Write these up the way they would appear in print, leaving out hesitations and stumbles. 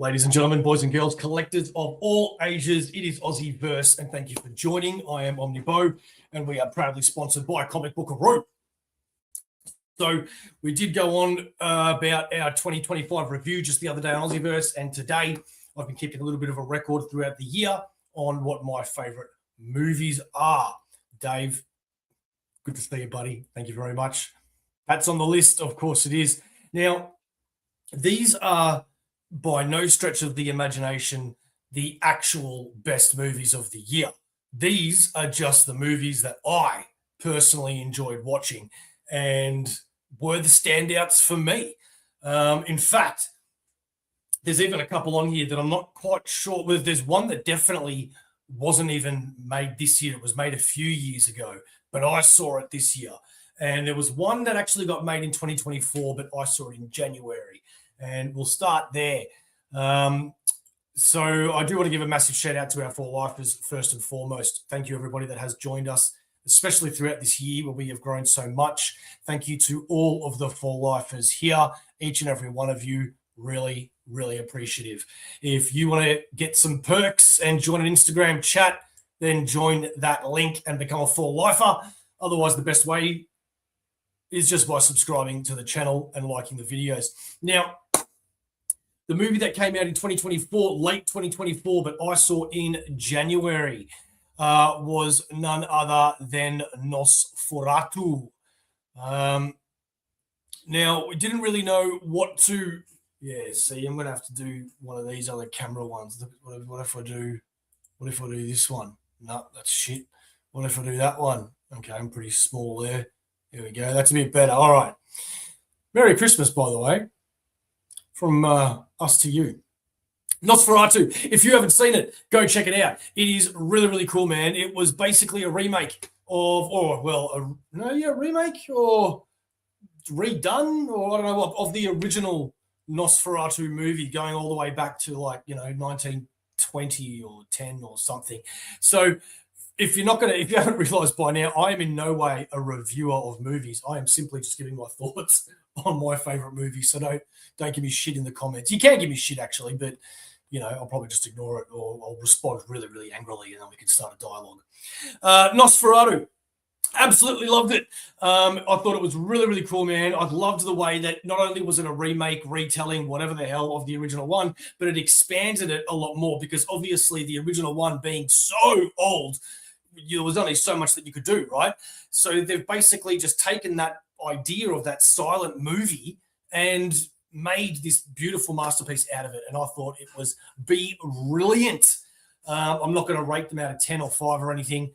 Ladies and gentlemen, boys and girls, collectors of all ages, it is Aussieverse, and thank you for joining. I am OmniBeau, and we are proudly sponsored by Comic Bookaroo. So we did go on about our 2025 review just the other day on Aussieverse, and today I've been keeping a little bit of a record throughout the year on what my favourite movies are. Dave, good to see you, buddy. Thank you very much. That's on the list, of course it is. Now, these are by no stretch of the imagination the actual best movies of the year. These are just the movies that I personally enjoyed watching and were the standouts for me. In fact, there's even a couple on here that I'm not quite sure. Well, there's one that definitely wasn't even made this year. It was made a few years ago, but I saw it this year. And there was one that actually got made in 2024, but I saw it in January. And we'll start there. So I do want to give a massive shout out to our four lifers first and foremost. Thank you, everybody that has joined us, especially throughout this year where we have grown so much. Thank you to all of the four lifers here, each and every one of you. Really, really appreciative. If you want to get some perks and join an Instagram chat, then join that link and become a four lifer. Otherwise, the best way is just by subscribing to the channel and liking the videos. Now, the movie that came out in 2024, late 2024, but I saw in January, was none other than Nosferatu. Now, we didn't really know what to... Yeah, see, I'm going to have to do one of these other camera ones. What if I do this one? No, that's shit. What if I do that one? Okay, I'm pretty small there. There we go. That's a bit better. All right. Merry Christmas, by the way, from us to you. Nosferatu. If you haven't seen it, go check it out. It is really, really cool, man. It was basically a remake of, remake or redone, or I don't know, of the original Nosferatu movie going all the way back to 1920 or 10 or something. So if you haven't realized by now, I am in no way a reviewer of movies. I am simply just giving my thoughts on my favorite movies. So don't give me shit in the comments. You can give me shit actually, but I'll probably just ignore it or I'll respond really, really angrily and then we can start a dialogue. Nosferatu. Absolutely loved it. I thought it was really, really cool, man. I loved the way that not only was it a remake, retelling, whatever the hell of the original one, but it expanded it a lot more because obviously the original one being so old, there was only so much that you could do, right? So they've basically just taken that idea of that silent movie and made this beautiful masterpiece out of it. And I thought it was brilliant. I'm not going to rate them out of 10 or 5 or anything,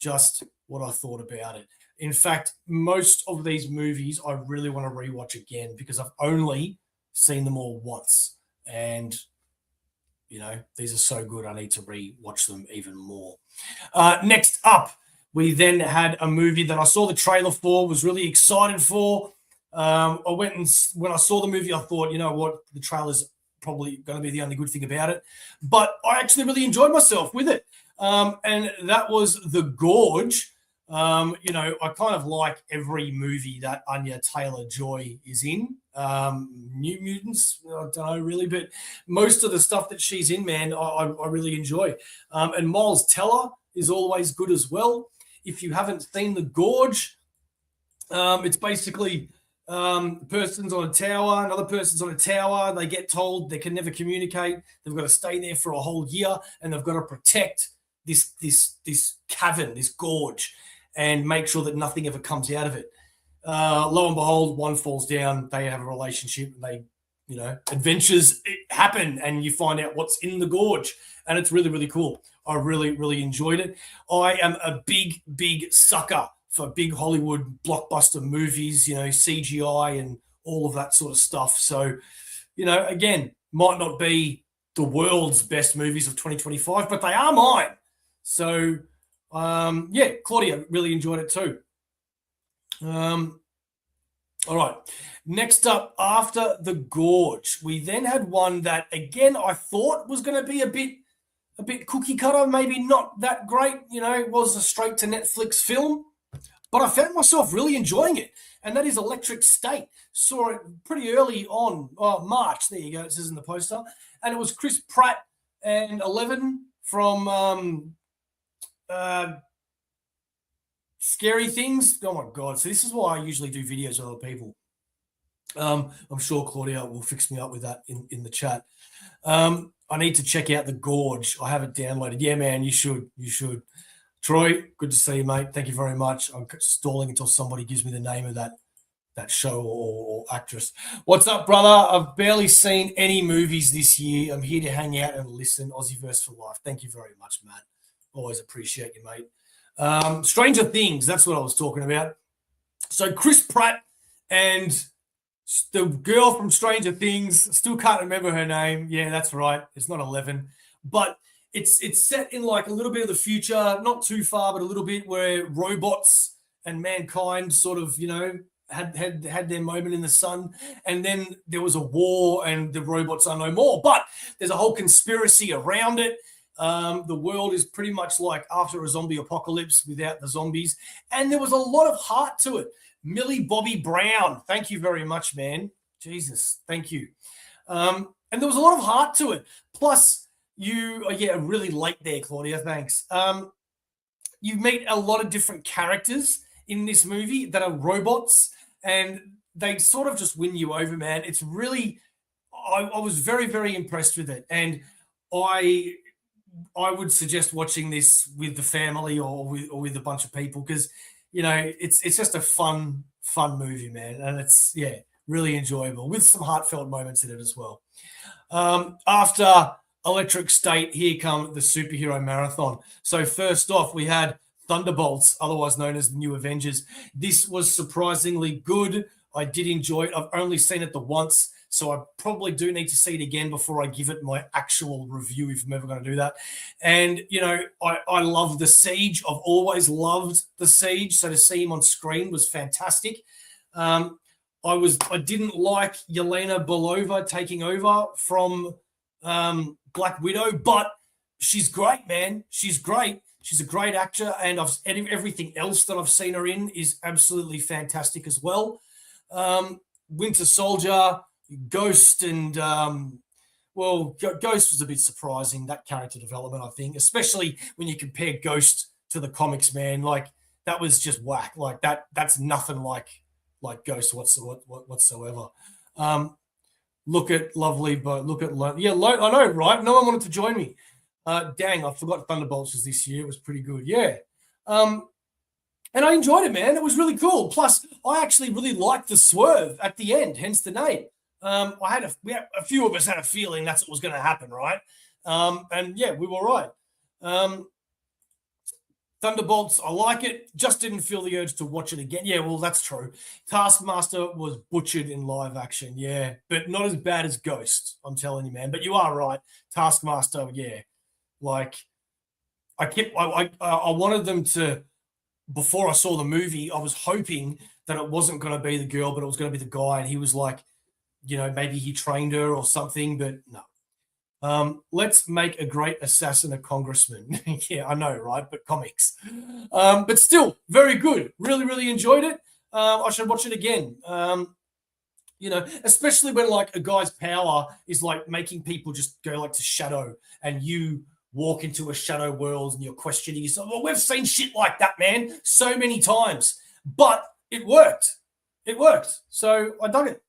just what I thought about it. In fact, most of these movies I really want to rewatch again because I've only seen them all once. And, these are so good, I need to rewatch them even more. Next up, we then had a movie that I saw the trailer for, was really excited for. I went and when I saw the movie, I thought, you know what, the trailer's probably going to be the only good thing about it. But I actually really enjoyed myself with it. And that was The Gorge. I kind of like every movie that Anya Taylor-Joy is in. New Mutants, I don't know really, but most of the stuff that she's in, man, I really enjoy. And Miles Teller is always good as well. If you haven't seen The Gorge, it's basically person's on a tower, another person's on a tower. They get told they can never communicate. They've got to stay there for a whole year, and they've got to protect this cavern, this gorge, and make sure that nothing ever comes out of it. Lo and behold, one falls down. They have a relationship. And adventures happen, and you find out what's in the gorge, and it's really, really cool. I really, really enjoyed it. I am a big, big sucker for big Hollywood blockbuster movies, CGI and all of that sort of stuff. So, again, might not be the world's best movies of 2025, but they are mine. So, Claudia really enjoyed it too. All right. Next up, after The Gorge, we then had one that, again, I thought was going to be a bit cookie cutter, maybe not that great. It was a straight to Netflix film. but I found myself really enjoying it. And that is Electric State. Saw it pretty early on, March. There you go. It says in the poster. And it was Chris Pratt and 11 from Scary Things. Oh, my God. So this is why I usually do videos with other people. I'm sure Claudia will fix me up with that in the chat. I need to check out The Gorge. I have it downloaded. Yeah, man, you should. You should. Troy, good to see you, mate. Thank you very much. I'm stalling until somebody gives me the name of that show or actress. What's up, brother? I've barely seen any movies this year. I'm here to hang out and listen. Aussieverse for life. Thank you very much, Matt. Always appreciate you, mate. Stranger Things, that's what I was talking about. So Chris Pratt and the girl from Stranger Things, still can't remember her name. Yeah, that's right. It's not 11. But it's set in like a little bit of the future, not too far, but a little bit, where robots and mankind sort of, had their moment in the sun, and then there was a war and the robots are no more. But there's a whole conspiracy around it. The world is pretty much like after a zombie apocalypse without the zombies, and there was a lot of heart to it. Millie Bobby Brown, thank you very much, man. Jesus, thank you. And there was a lot of heart to it. Plus, really late there, Claudia. Thanks. You meet a lot of different characters in this movie that are robots, and they sort of just win you over, man. It's really, I was very, very impressed with it, and I would suggest watching this with the family or with a bunch of people, because it's just a fun movie, man, and it's really enjoyable with some heartfelt moments in it as well. After Electric State, here come the superhero marathon. So first off, we had Thunderbolts, otherwise known as the New Avengers. This was surprisingly good. I did enjoy it. I've only seen it the once, so I probably do need to see it again before I give it my actual review, if I'm ever going to do that. And, I love The Siege. I've always loved The Siege, so to see him on screen was fantastic. I didn't like Yelena Belova taking over from Black Widow, but she's great, man. She's great. She's a great actor, and everything else that I've seen her in is absolutely fantastic as well. Winter Soldier, Ghost, and Ghost was a bit surprising, that character development, I think, especially when you compare Ghost to the comics, man. Like, that was just whack. Like, that's nothing like Ghost whatsoever. Look at Lovely, but look at I know, right? No one wanted to join me. Dang, I forgot Thunderbolts was this year. It was pretty good, yeah. And I enjoyed it, man. It was really cool. Plus, I actually really liked the swerve at the end, hence the name. A few of us had a feeling that's what was going to happen, right? And yeah, we were right. Thunderbolts, I like it. Just didn't feel the urge to watch it again. Yeah, well, that's true. Taskmaster was butchered in live action, yeah, but not as bad as Ghost, I'm telling you, man. But you are right. Taskmaster, yeah. Like, I wanted them to, before I saw the movie, I was hoping that it wasn't going to be the girl, but it was going to be the guy, and he was like, maybe he trained her or something, but no. Let's make a great assassin a congressman. Yeah, I know, right? But comics. But still, very good. Really, really enjoyed it. I should watch it again. Especially when like a guy's power is like making people just go like to shadow, and you walk into a shadow world and you're questioning yourself. Well, we've seen shit like that, man, so many times. But it worked. It worked. So I dug it.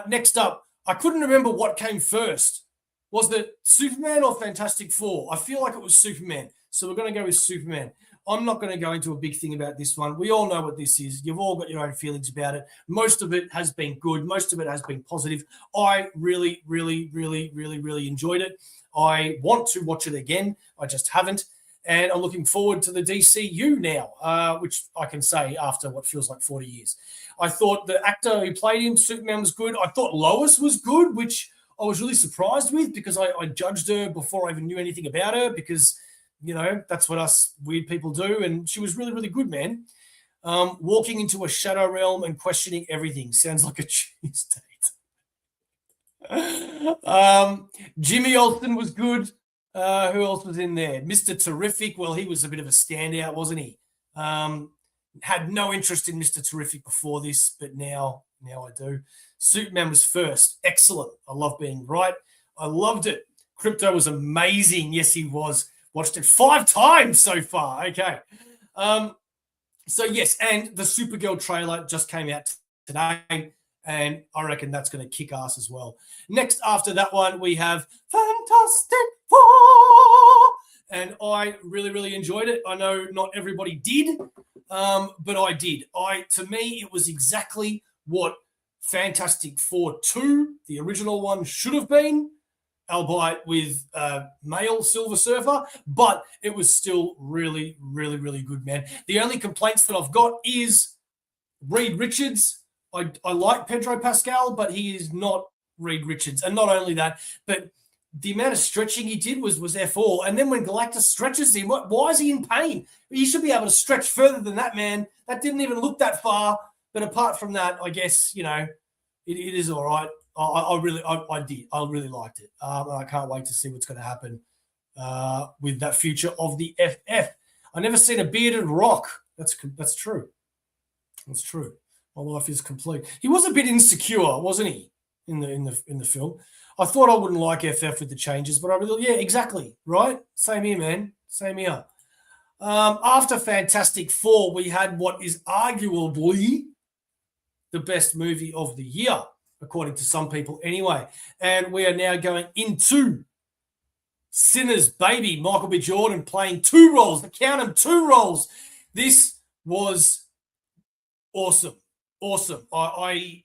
Next up, I couldn't remember what came first. Was it Superman or Fantastic Four? I feel like it was Superman. So we're going to go with Superman. I'm not going to go into a big thing about this one. We all know what this is. You've all got your own feelings about it. Most of it has been good. Most of it has been positive. I really, really, really, really, really enjoyed it. I want to watch it again. I just haven't. And I'm looking forward to the DCU now, which I can say after what feels like 40 years. I thought the actor who played him, Superman, was good. I thought Lois was good, which I was really surprised with, because I judged her before I even knew anything about her, because, that's what us weird people do. And she was really, really good, man. Walking into a shadow realm and questioning everything sounds like a Tuesday. Jimmy Olsen was good. Who else was in there? Mr. Terrific. Well, he was a bit of a standout, wasn't he? Had no interest in Mr. Terrific before this, but now I do. Superman was first. Excellent. I love being right. I loved it. Crypto was amazing. Yes, he was. Watched it 5 times so far. Okay. So yes, and the Supergirl trailer just came out today, and I reckon that's going to kick ass as well. Next, after that one, we have Fantastic Four, and I really enjoyed it. I know not everybody did, but I did. To me, it was exactly what Fantastic Four 2, the original one, should have been, albeit with male Silver Surfer, but it was still really good, man. The only complaints that I've got is Reed Richards. I like Pedro Pascal, but he is not Reed Richards. And not only that, but the amount of stretching he did was F4. And then when Galactus stretches him, why is he in pain? He should be able to stretch further than that, man. That didn't even look that far. But apart from that, I guess, it is all right. I really liked it. And I can't wait to see what's going to happen with that future of the FF. I never seen a bearded Rock. That's true. That's true. My life is complete. He was a bit insecure, wasn't he, in the film? I thought I wouldn't like FF with the changes, but yeah, exactly, right? Same here, man. Same here. After Fantastic Four, we had what is arguably the best movie of the year, according to some people anyway. And we are now going into Sinners, baby. Michael B. Jordan playing 2 roles. Count them, 2 roles. This was awesome. Awesome. I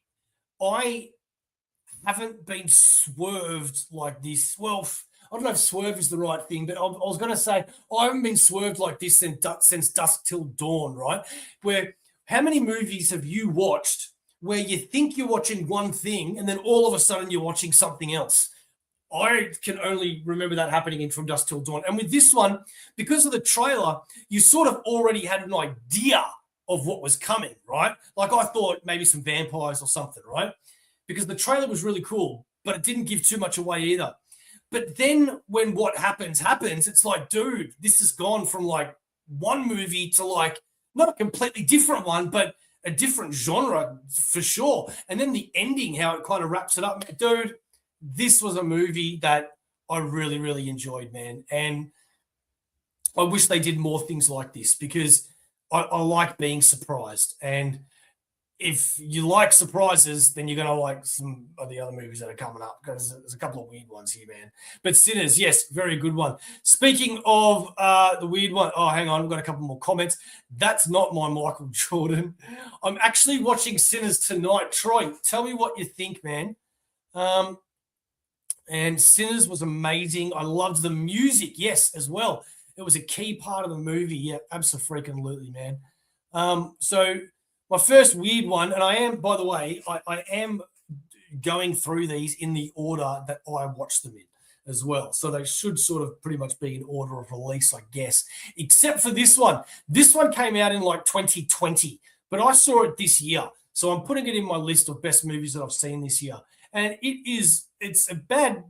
haven't been swerved like this. Well, I don't know if swerve is the right thing, but I was going to say I haven't been swerved like this since Dusk Till Dawn, right? How many movies have you watched where you think you're watching one thing and then all of a sudden you're watching something else? I can only remember that happening in From Dusk Till Dawn. And with this one, because of the trailer, you sort of already had an idea of what was coming, right? Like I thought maybe some vampires or something, right? Because the trailer was really cool, but it didn't give too much away either. But then when what happens, it's like, dude, this has gone from like one movie to like not a completely different one, but a different genre for sure. And then the ending, how it kind of wraps it up. Dude, this was a movie that I really enjoyed, man. And I wish they did more things like this because I like being surprised. And if you like surprises, then you're going to like some of the other movies that are coming up because there's a couple of weird ones here, man. But Sinners, yes, very good one. Speaking of the weird one, hang on, I've got a couple more comments. That's not my Michael Jordan. I'm actually watching Sinners tonight. Troy, tell me what you think, man. And Sinners was amazing. I loved the music, yes, as well. It was a key part of the movie. Yeah, absolutely, man. So my first weird one, and I am, by the way, I am going through these in the order that I watched them in as well. So they should sort of pretty much be in order of release, I guess, except for this one. This one came out in like 2020, but I saw it this year. So I'm putting it in my list of best movies that I've seen this year. And it's a bad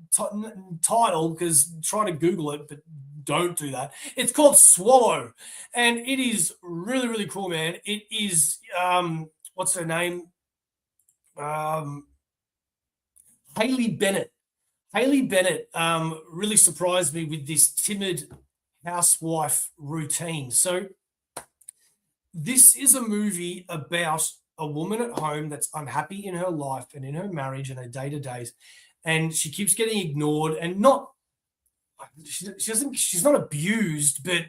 title because try to Google it, but don't do that. It's called Swallow, and it is really cool, man. It is what's her name? Haley Bennett. Haley Bennett really surprised me with this timid housewife routine. So this is a movie about a woman at home that's unhappy in her life and in her marriage and her day-to-days, and she keeps getting ignored and not. She's not abused, but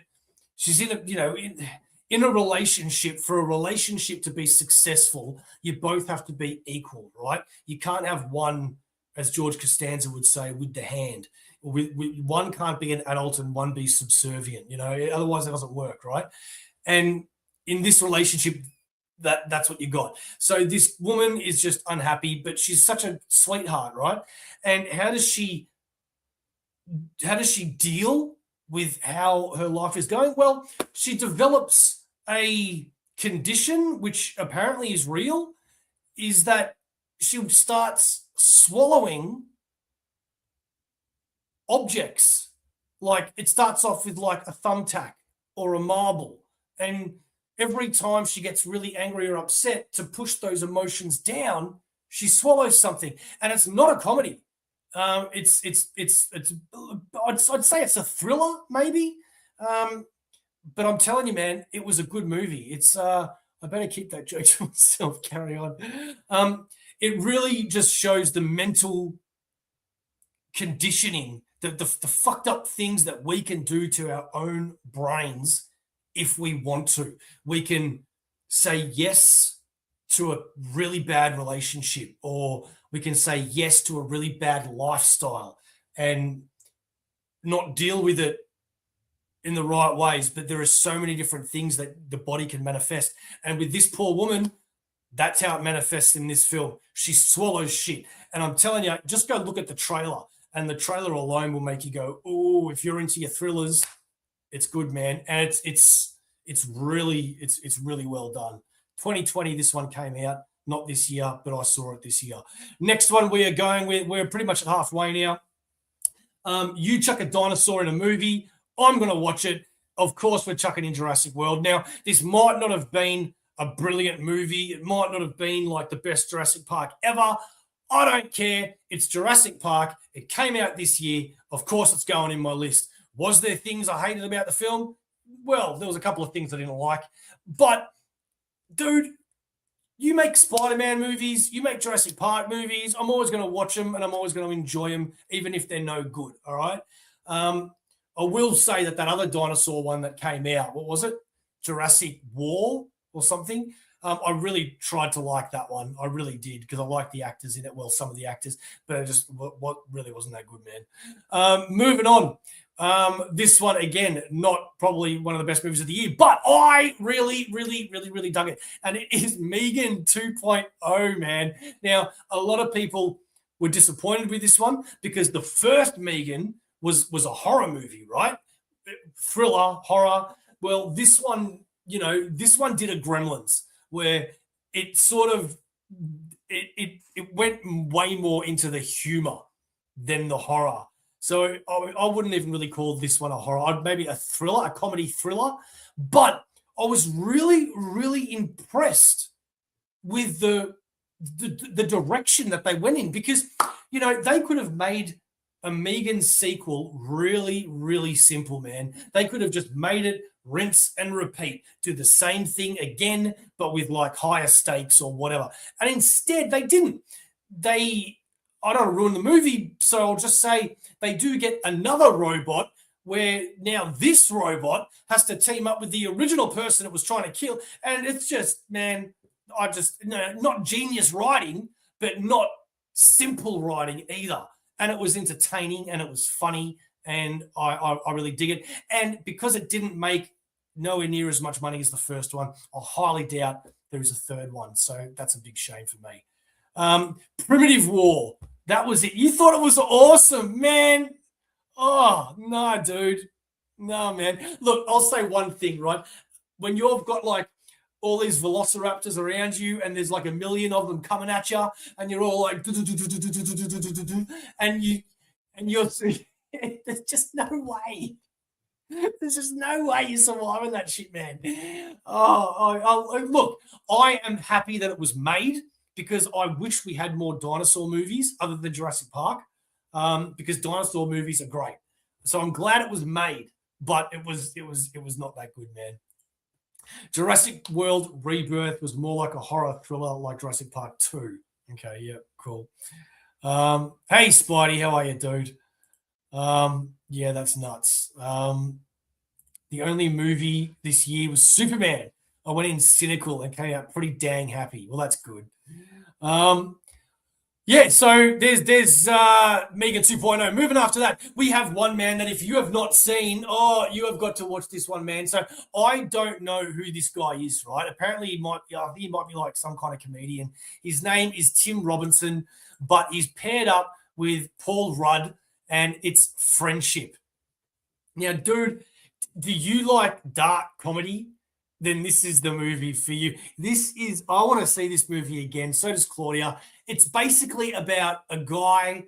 she's in a relationship. For a relationship to be successful, you both have to be equal, right? You can't have one, as George Costanza would say, with the hand. One can't be an adult and one be subservient, otherwise it doesn't work, right? And in this relationship, that's what you got. So this woman is just unhappy, but she's such a sweetheart, right? And how does she deal with how her life is going? Well, she develops a condition, which apparently is real, is that she starts swallowing objects. Like it starts off with like a thumbtack or a marble, and every time she gets really angry or upset, to push those emotions down, she swallows something, and it's not a comedy. I'd say it's a thriller, maybe. But I'm telling you, man, it was a good movie. I better keep that joke to myself. Carry on. It really just shows the mental conditioning, the fucked up things that we can do to our own brains if we want to. We can say yes to a really bad relationship, or we can say yes to a really bad lifestyle and not deal with it in the right ways. But there are so many different things that the body can manifest. And with this poor woman, that's how it manifests in this film. She swallows shit. And I'm telling you, just go look at the trailer. And the trailer alone will make you go, oh, if you're into your thrillers, it's good, man. And it's really well done. 2020, this one came out, not this year, but I saw it this year. Next one we are going with, we're pretty much at halfway now. You chuck a dinosaur in a movie, I'm going to watch it. Of course, we're chucking in Jurassic World. Now, this might not have been a brilliant movie. It might not have been like the best Jurassic Park ever. I don't care. It's Jurassic Park. It came out this year. Of course, it's going in my list. Was there things I hated about the film? Well, there was a couple of things I didn't like. But, dude, you make Spider-Man movies, you make Jurassic Park movies, I'm always going to watch them and I'm always going to enjoy them, even if they're no good, all right? I will say that other dinosaur one that came out, what was it? Jurassic War or something? I really tried to like that one. I really did, because I like the actors in it. Well, some of the actors, but it just what really wasn't that good, man. Moving on. This one, again, not probably one of the best movies of the year, but I really dug it. And it is Megan 2.0, man. Now, a lot of people were disappointed with this one because the first Megan was a horror movie, right? Thriller, horror. Well, this one, this one did a Gremlins, where it sort of it went way more into the humor than the horror. So I wouldn't even really call this one a horror. Maybe a thriller, a comedy thriller. But I was really impressed with the direction that they went in, because they could have made a Megan sequel really simple, man. They could have just made it rinse and repeat, do the same thing again, but with like higher stakes or whatever. And instead, they didn't. I don't want to ruin the movie, so I'll just say they do get another robot, where now this robot has to team up with the original person it was trying to kill. And it's just, man, not genius writing, but not simple writing either. And it was entertaining and it was funny, and I really dig it. And because it didn't make nowhere near as much money as the first one, I highly doubt there is a third one. So that's a big shame for me. Primitive War. That was it. You thought it was awesome, man. Oh, no, dude. No, man. Look, I'll say one thing, right? When you've got like all these velociraptors around you and there's like a million of them coming at you and you're all like, and you're there's just no way. There's just no way you're surviving that shit, man. Look, I am happy that it was made, because I wish we had more dinosaur movies other than Jurassic Park, because dinosaur movies are great. So I'm glad it was made, but it was not that good, man. Jurassic World Rebirth was more like a horror thriller, like Jurassic Park 2. Okay, yeah, cool. Hey, Spidey, how are you, dude? Yeah, that's nuts. The only movie this year was Superman. I went in cynical and came out pretty dang happy. Well, that's good. Yeah, so there's Megan 2.0. Moving after that, we have one, man, that if you have not seen, you have got to watch this one, man. So I don't know who this guy is, right? Apparently he might be like some kind of comedian. His name is Tim Robinson, but he's paired up with Paul Rudd, and it's Friendship. Now, dude, do you like dark comedy? Then this is the movie for you. I want to see this movie again. So does Claudia. It's basically about a guy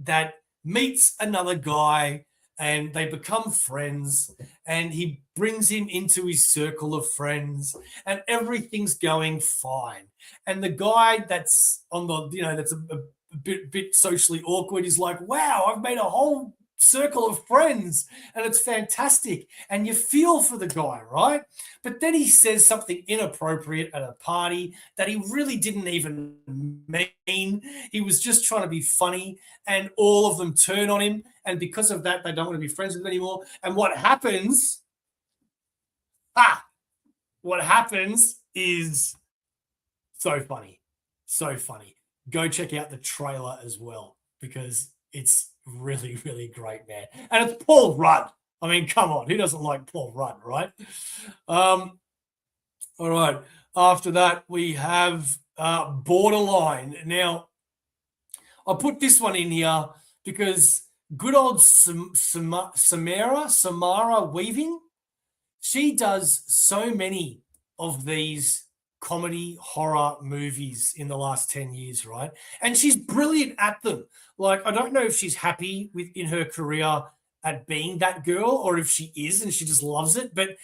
that meets another guy, and they become friends, and he brings him into his circle of friends, and everything's going fine. And the guy that's on the, that's a bit socially awkward is like, wow, I've made a whole circle of friends and it's fantastic, and you feel for the guy, right? But then he says something inappropriate at a party that he really didn't even mean. He was just trying to be funny, and all of them turn on him, and because of that they don't want to be friends with him anymore. And what happens is so funny. Go check out the trailer as well, because it's really, really great, man. And it's Paul Rudd. I mean, come on, who doesn't like Paul Rudd, right? All right. After that, we have Borderline. Now, I put this one in here because good old Samara Weaving, she does so many of these comedy horror movies in the last 10 years, right? And she's brilliant at them. Like, I don't know if she's happy in her career at being that girl, or if she is and she just loves it, but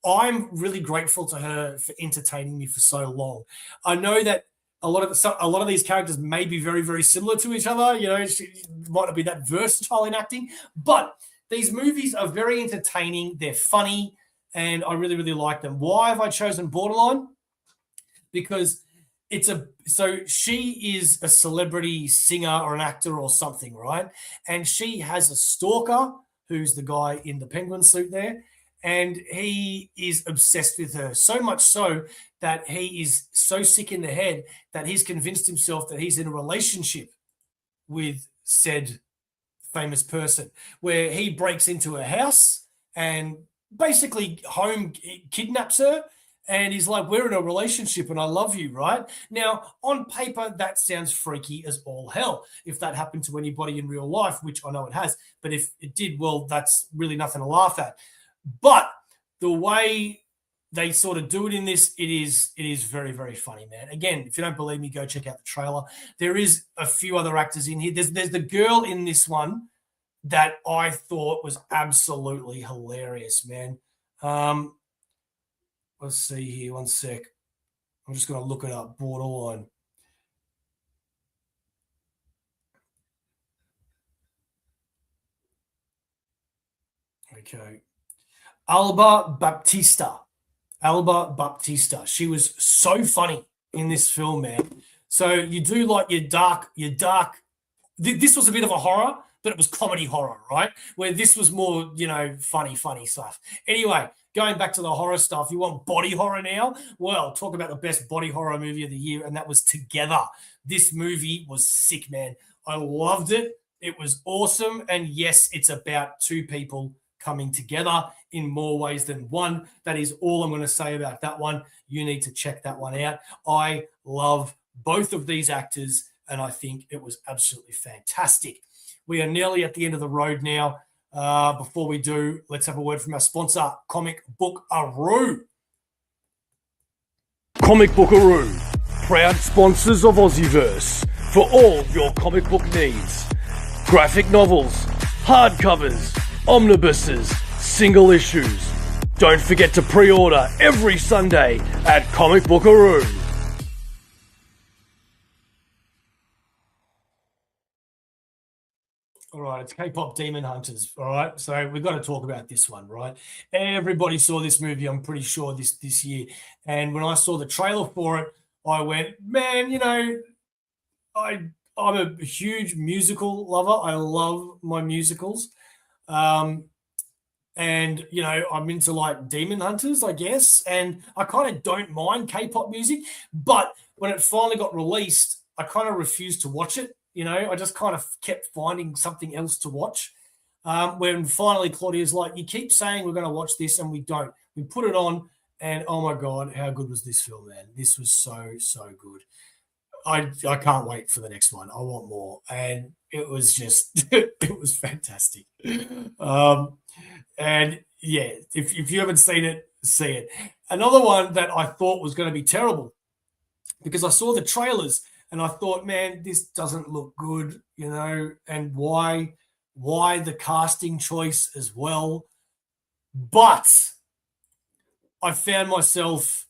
I'm really grateful to her for entertaining me for so long. I know that a lot of these characters may be very, very similar to each other. She might not be that versatile in acting, but these movies are very entertaining. They're funny, and I really, really like them. Why have I chosen Borderline? Because she is a celebrity singer or an actor or something, right? And she has a stalker who's the guy in the penguin suit there, and he is obsessed with her, so much so that he is so sick in the head that he's convinced himself that he's in a relationship with said famous person, where he breaks into her house and basically home kidnaps her. And he's like, we're in a relationship and I love you, right? Now, on paper, that sounds freaky as all hell. If that happened to anybody in real life, which I know it has, but if it did, well, that's really nothing to laugh at. But the way they sort of do it in this, it is very, very funny, man. Again, if you don't believe me, go check out the trailer. There is a few other actors in here. There's the girl in this one that I thought was absolutely hilarious, man. Let's see here, one sec. I'm just going to look it up. Borderline. Okay. Alba Baptista. She was so funny in this film, man. So you do like your dark. This was a bit of a horror, but it was comedy horror, right? Where this was more, funny stuff. Anyway, going back to the horror stuff, you want body horror now? Well, talk about the best body horror movie of the year, and that was Together. This movie was sick, man. I loved it. It was awesome. And yes, it's about two people coming together in more ways than one. That is all I'm going to say about that one. You need to check that one out. I love both of these actors, and I think it was absolutely fantastic. We are nearly at the end of the road now. Before we do, let's have a word from our sponsor, Comic Bookaroo. Comic Bookaroo, proud sponsors of Aussieverse for all your comic book needs. Graphic novels, hardcovers, omnibuses, single issues. Don't forget to pre-order every Sunday at Comic Bookaroo. All right, it's K-pop Demon Hunters. All right, so we've got to talk about this one, right? Everybody saw this movie, I'm pretty sure, this year. And when I saw the trailer for it, I went, man, I'm a huge musical lover. I love my musicals. And, I'm into like Demon Hunters, I guess. And I kind of don't mind K-pop music. But when it finally got released, I kind of refused to watch it. I just kind of kept finding something else to watch. When finally Claudia's like, you keep saying we're going to watch this and we don't. We put it on and, oh, my God, how good was this film, man? This was so, so good. I can't wait for the next one. I want more. And it was just, it was fantastic. And, yeah, if you haven't seen it, see it. Another one that I thought was going to be terrible because I saw the trailers and I thought, man, this doesn't look good, and why why the casting choice as well. But I found myself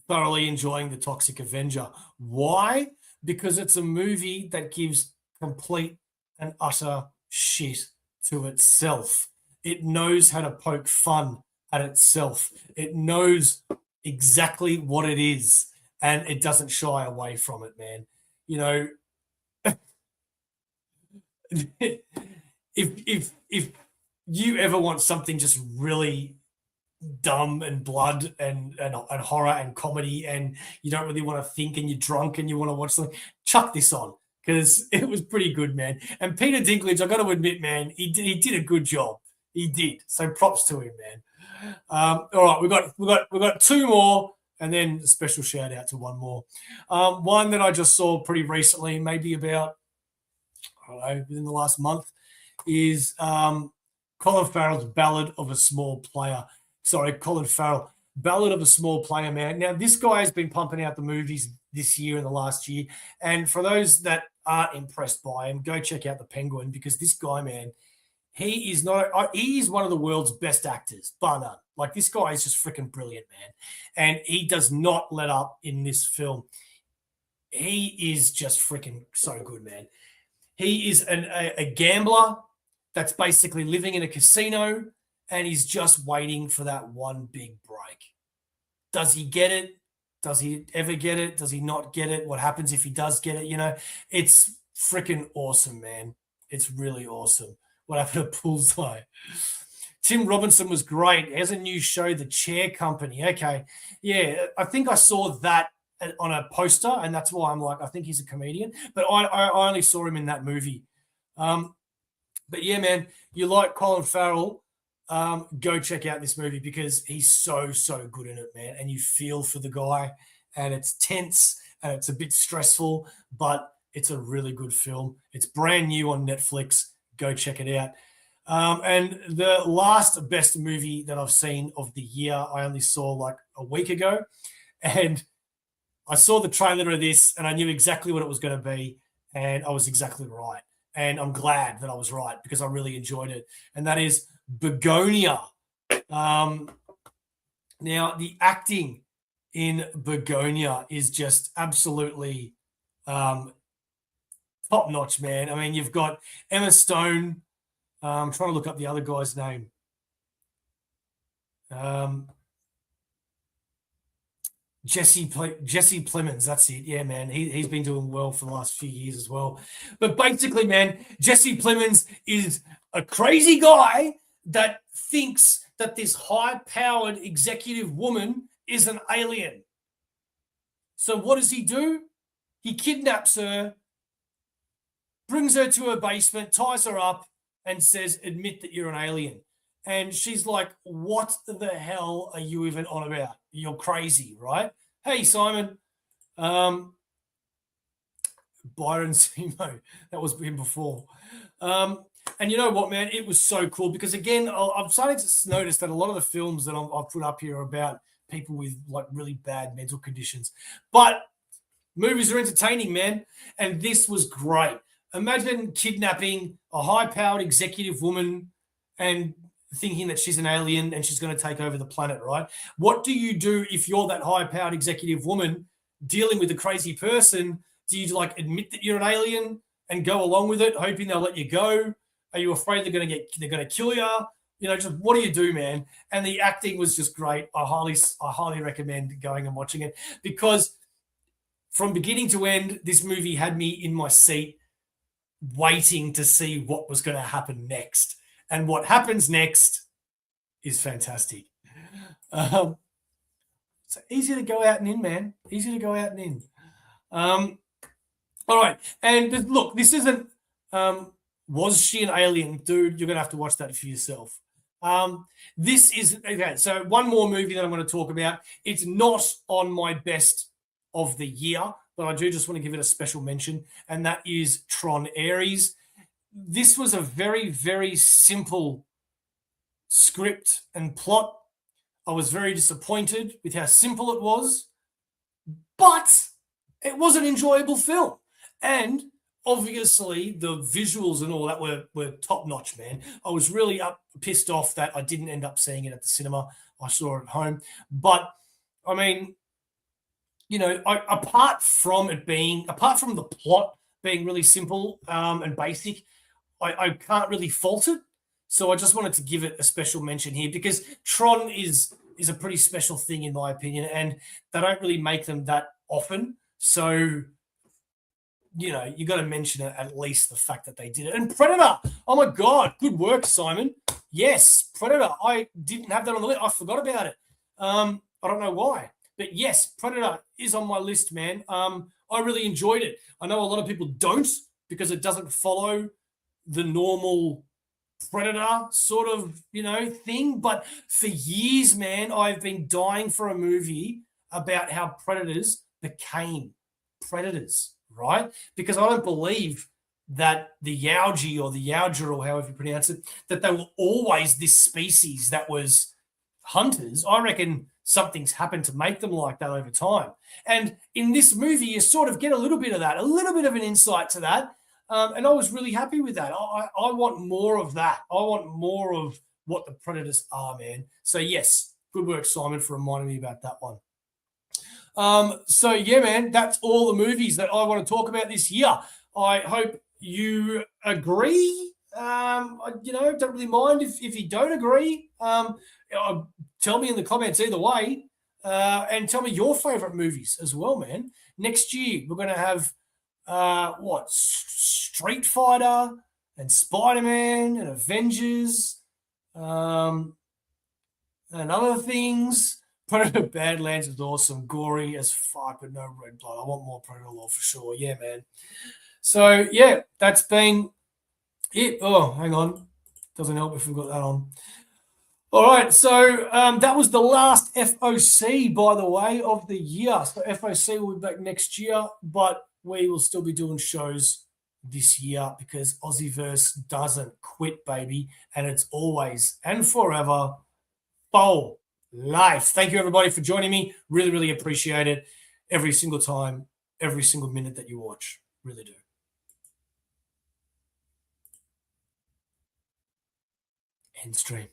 thoroughly enjoying The Toxic Avenger. Why? Because it's a movie that gives complete and utter shit to itself. It knows how to poke fun at itself. It knows exactly what it is, and it doesn't shy away from it, man. You know, if you ever want something just really dumb and blood and horror and comedy, and you don't really want to think, and you're drunk and you want to watch something, chuck this on, because it was pretty good, man. And Peter Dinklage, I got to admit, man, he did a good job. He did. So props to him, man. All right, we got two more, and then a special shout out to one more. One that I just saw pretty recently, maybe about, I don't know, within the last month, is Colin Farrell's Ballad of a Small Player. Sorry, Colin Farrell, Ballad of a Small Player, man. Now, this guy has been pumping out the movies this year and the last year. And for those that aren't impressed by him, go check out The Penguin, because this guy, man, he is one of the world's best actors, bar none. Like, this guy is just freaking brilliant, man. And he does not let up in this film. He is just freaking so good, man. He is a gambler that's basically living in a casino, and he's just waiting for that one big break. Does he get it? Does he ever get it? Does he not get it? What happens if he does get it? You know, it's freaking awesome, man. It's really awesome. What happened to Bullseye? Tim Robinson was great. He has a new show, The Chair Company. Okay. Yeah, I think I saw that on a poster, and that's why I'm like, I think he's a comedian. But I only saw him in that movie. But yeah, man, you like Colin Farrell, go check out this movie, because he's so good in it, man. And you feel for the guy, and it's tense and it's a bit stressful, but it's a really good film. It's brand new on Netflix. Go check it out. And the last best movie that I've seen of the year, I only saw like a week ago, and I saw the trailer of this and I knew exactly what it was going to be, and I was exactly right. And I'm glad that I was right, because I really enjoyed it. And that is Begonia. Now, the acting in Begonia is just absolutely top-notch, man. I mean, you've got Emma Stone. I'm trying to look up the other guy's name. Jesse Plemons, that's it. Yeah, man. He's been doing well for the last few years as well. But basically, man, Jesse Plemons is a crazy guy that thinks that this high-powered executive woman is an alien. So what does he do? He kidnaps her, brings her to her basement, ties her up, and says, admit that you're an alien. And she's like, what the hell are you even on about? You're crazy, right? Hey, Simon. Byron Simo. That was him before. And you know what, man? It was so cool, because, again, I'm starting to notice that a lot of the films that I've put up here are about people with, like, really bad mental conditions. But movies are entertaining, man. And this was great. Imagine kidnapping a high-powered executive woman and thinking that she's an alien and she's going to take over the planet, right? What do you do if you're that high-powered executive woman dealing with a crazy person? Do you, like, admit that you're an alien and go along with it, hoping they'll let you go? Are you afraid they're going to kill you? You know, just what do you do, man? And the acting was just great. I highly recommend going and watching it, because from beginning to end, this movie had me in my seat waiting to see what was going to happen next. And what happens next is fantastic. So easy to go out and in, man. Easy to go out and in. All right. And look, this isn't, was she an alien? Dude, you're going to have to watch that for yourself. This is, okay, so one more movie that I'm going to talk about. It's not on my best of the year, but I do just want to give it a special mention, and that is Tron Ares. This was a very, very simple script and plot. I was very disappointed with how simple it was, but it was an enjoyable film. And obviously the visuals and all that were top notch, man. I was really pissed off that I didn't end up seeing it at the cinema. I saw it at home. But I mean, you know, apart from the plot being really simple and basic, I can't really fault it. So I just wanted to give it a special mention here because Tron is a pretty special thing in my opinion, and they don't really make them that often. So, you know, you got to mention it, at least the fact that they did it. And Predator, oh my God, good work, Simon. Yes, Predator. I didn't have that on the list. I forgot about it. I don't know why. But yes, Predator is on my list, man. I really enjoyed it. I know a lot of people don't because it doesn't follow the normal Predator sort of, you know, thing. But for years, man, I've been dying for a movie about how predators became predators, right? Because I don't believe that the Yauji or the Yaoja, or however you pronounce it, that they were always this species that was hunters. I reckon something's happened to make them like that over time. And in this movie, you sort of get a little bit of that, a little bit of an insight to that. And I was really happy with that. I want more of that. I want more of what the predators are, man. So, yes, good work, Simon, for reminding me about that one. So, yeah, man, that's all the movies that I want to talk about this year. I hope you agree. You know, don't really mind if you don't agree. Tell me in the comments either way. And tell me your favorite movies as well, man. Next year, we're going to have Street Fighter and Spider-Man and Avengers and other things. Predator Badlands is awesome, gory as fuck, but no red blood. I want more Predator lore for sure. Yeah, man. So, yeah, that's been it. Oh, hang on. Doesn't help if we've got that on. All right, so that was the last FOC, by the way, of the year. So FOC will be back next year, but we will still be doing shows this year because Aussieverse doesn't quit, baby, and it's always and forever for life. Thank you, everybody, for joining me. Really, really appreciate it every single time, every single minute that you watch. Really do. End stream.